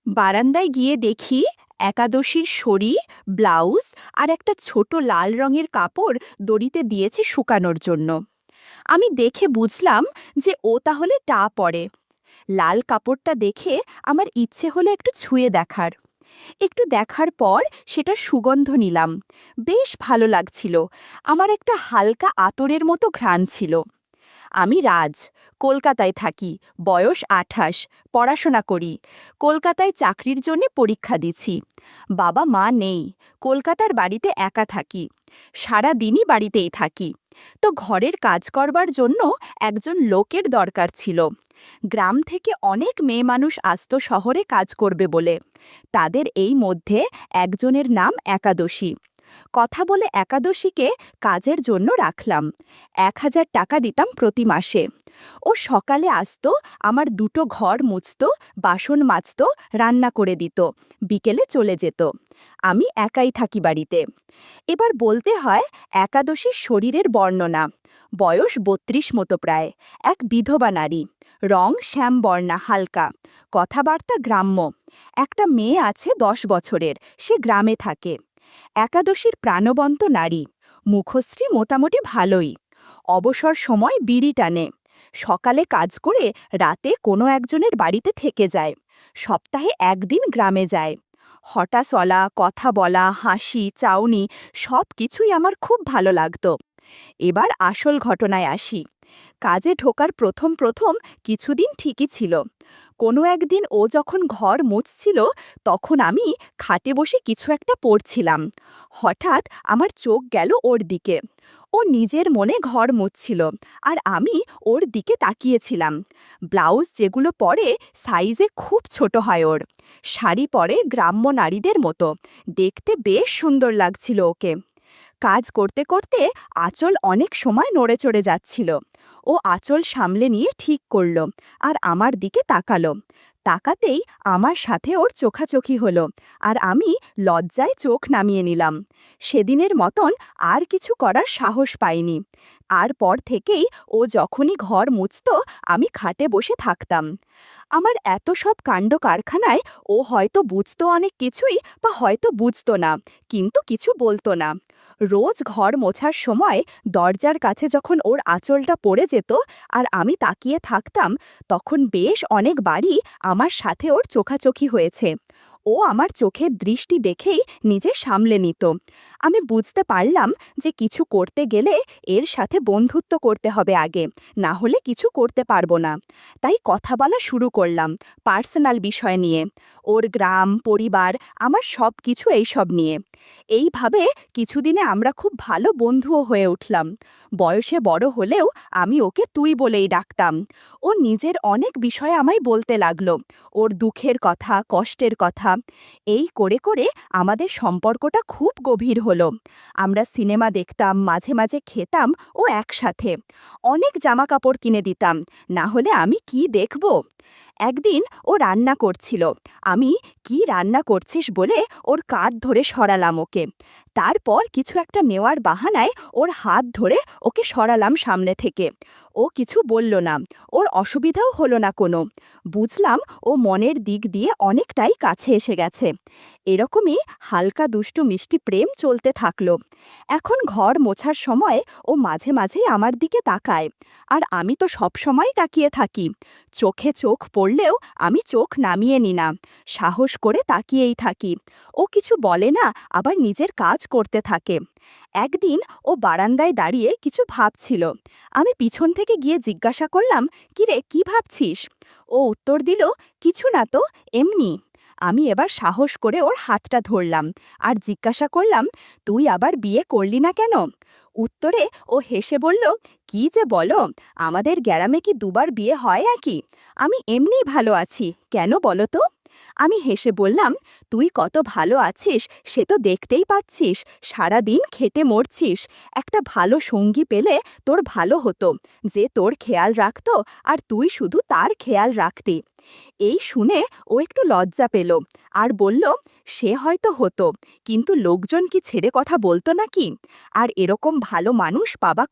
বারান্দায় গিয়ে দেখি একাদশীর শড়ি, ব্লাউজ আর একটা ছোট লাল রঙের কাপড় দড়িতে দিয়েছে শুকানোর জন্য। আমি দেখে বুঝলাম যে ও তাহলে টা পরে। লাল কাপড়টা দেখে আমার ইচ্ছে হলো একটু ছুঁয়ে দেখার। একটু দেখার পর সেটা সুগন্ধ নিলাম। বেশ ভালো লাগছিল। আমার একটা হালকা আতরের মতো ঘ্রাণ ছিল। আমি রাজ, কলকাতায় থাকি, বয়স ২৮, পড়াশোনা করি। কলকাতায় চাকরির জন্য পরীক্ষা দিছি। বাবা মা নেই, কলকাতার বাড়িতে একা থাকি। সারা দিনই বাড়িতেই থাকি। তো ঘরের কাজ করবার জন্য একজন লোকের দরকার ছিল। গ্রাম থেকে অনেক মেয়ে মানুষ আসতো শহরে কাজ করবে বলে। তাদের এই মধ্যে একজনের নাম একাদশী। কথা বলে একাদশীকে কাজের জন্য রাখলাম। ১,০০০ টাকা দিতাম প্রতি মাসে। ও সকালে আসতো, আমার দুটো ঘর মুছতো, বাসন মাজতো, রান্না করে দিত, বিকেলে চলে যেত। আমি একাই থাকি বাড়িতে। এবার বলতে হয় একাদশীর শরীরের বর্ণনা। বয়স ৩২ মতো প্রায়, এক বিধবা নারী, রং শ্যামবর্ণা হালকা, কথাবার্তা গ্রাম্য। একটা মেয়ে আছে ১০ বছরের, সে গ্রামে থাকে। একাদশীর প্রাণবন্ত নারী, মুখশ্রী মোটামুটি ভালোই। অবসর সময় বিড়ি টানে। সকালে কাজ করে রাতে কোনো একজনের বাড়িতে থেকে যায়। সপ্তাহে একদিন গ্রামে যায়। হঠা চলা, কথা বলা, হাসি, চাউনি সব কিছুই আমার খুব ভালো লাগতো। এবার আসল ঘটনায় আসি। কাজে ঢোকার প্রথম প্রথম কিছুদিন ঠিকই ছিল। কোনো একদিন ও যখন ঘর মুছছিল, তখন আমি খাটে বসে কিছু একটা পড়ছিলাম। হঠাৎ আমার চোখ গেল ওর দিকে। ও নিজের মনে ঘর মুছছিল, আর আমি ওর দিকে তাকিয়েছিলাম। ব্লাউজ যেগুলো পরে সাইজে খুব ছোট হয় ওর। শাড়ি পরে গ্রাম্য নারীদের মতো। দেখতে বেশ সুন্দর লাগছিল ওকে। কাজ করতে করতে আঁচল অনেক সময় নড়ে চড়ে যাচ্ছিল। ও আঁচল সামলে নিয়ে ঠিক করল, আর আমার দিকে তাকালো। তাকাতেই আমার সাথে ওর চোখাচোখি হলো, আর আমি লজ্জায় চোখ নামিয়ে নিলাম। সেদিনের মতন আর কিছু করার সাহস পাইনি। আর পর থেকেই ও যখনই ঘর মুছত, আমি খাটে বসে থাকতাম। আমার এত সব কাণ্ড কারখানায় ও হয়তো বুঝতো অনেক কিছুই, বা হয়তো বুঝতো না, কিন্তু কিছু বলতো না। রোজ ঘর মোছার সময় দরজার কাছে যখন ওর আঁচলটা পড়ে যেত আর আমি তাকিয়ে থাকতাম, তখন বেশ অনেকবারই আমার সাথে ওর চোখাচোখি হয়েছে। ও আমার চোখের দৃষ্টি দেখেই নিজে সামলে নিত। আমি বুঝতে পারলাম যে কিছু করতে গেলে এর সাথে বন্ধুত্ব করতে হবে আগে, না হলে কিছু করতে পারবো না। তাই কথা বলা শুরু করলাম পার্সোনাল বিষয় নিয়ে, ওর গ্রাম, পরিবার, আমার সব কিছু এইসব নিয়ে। এইভাবে কিছুদিনে আমরা খুব ভালো বন্ধুও হয়ে উঠলাম। বয়সে বড় হলেও আমি ওকে তুই বলেই ডাকতাম। ও নিজের অনেক বিষয় আমায় বলতে লাগলো, ওর দুঃখের কথা, কষ্টের কথা। এই করে করে আমাদের সম্পর্কটা খুব গভীর হলো। আমরা সিনেমা দেখতাম, মাঝে মাঝে খেতাম ও একসাথে। অনেক জামা কাপড় কিনে দিতাম, না হলে আমি কি দেখব। একদিন ও রান্না করছিল। আমি কি রান্না করছিস বলে ওর কাঁধ ধরে সরালাম ওকে। তারপর কিছু একটা নেওয়ার বাহানায় ওর হাত ধরে ওকে সরালাম সামনে থেকে। ও কিছু বলল না, ওর অসুবিধাও হলো না কোনো। বুঝলাম ও মনের দিক দিয়ে অনেকটাই কাছে এসে গেছে। এরকমই হালকা দুষ্টু মিষ্টি প্রেম চলতে থাকলো। এখন ঘর মোছার সময় ও মাঝে মাঝেই আমার দিকে তাকায়, আর আমি তো সব সময় তাকিয়ে থাকি। চোখে চোখ পড়লেও আমি চোখ নামিয়ে নি না, সাহস করে তাকিয়েই থাকি। ও কিছু বলে না, আবার নিজের কাজ করতে থাকে। একদিন ও বারান্দায় দাঁড়িয়ে কিছু ভাবছিল। আমি পিছন থেকে গিয়ে জিজ্ঞাসা করলাম, কিরে কি ভাবছিস? ও উত্তর দিল, কিছু না তো, এমনি। আমি এবার সাহস করে ওর হাতটা ধরলাম, আর জিজ্ঞাসা করলাম, তুই আবার বিয়ে করলি না কেন? উত্তরে ও হেসে বলল, কি যে বলো, আমাদের গ্রামে কি দুবার বিয়ে হয় নাকি? আমি এমনিই ভালো আছি, কেন বলো তো? আমি হেসে বললাম, তুই কত ভালো আছিস সে তো দেখতেই পাচ্ছিস, সারা দিন খেটে মরছিস। একটা ভালো সঙ্গী পেলে তোর ভালো হতো, যে তোর খেয়াল রাখতো আর তুই শুধু তার খেয়াল রাখতি। এই শুনে ও একটু লজ্জা পেল, আর বলল, সে হয়তো হতো, কিন্তু লোকজন কি ছেড়ে কথা বলতো নাকি? আর এরকম ভালো মানুষ পাবা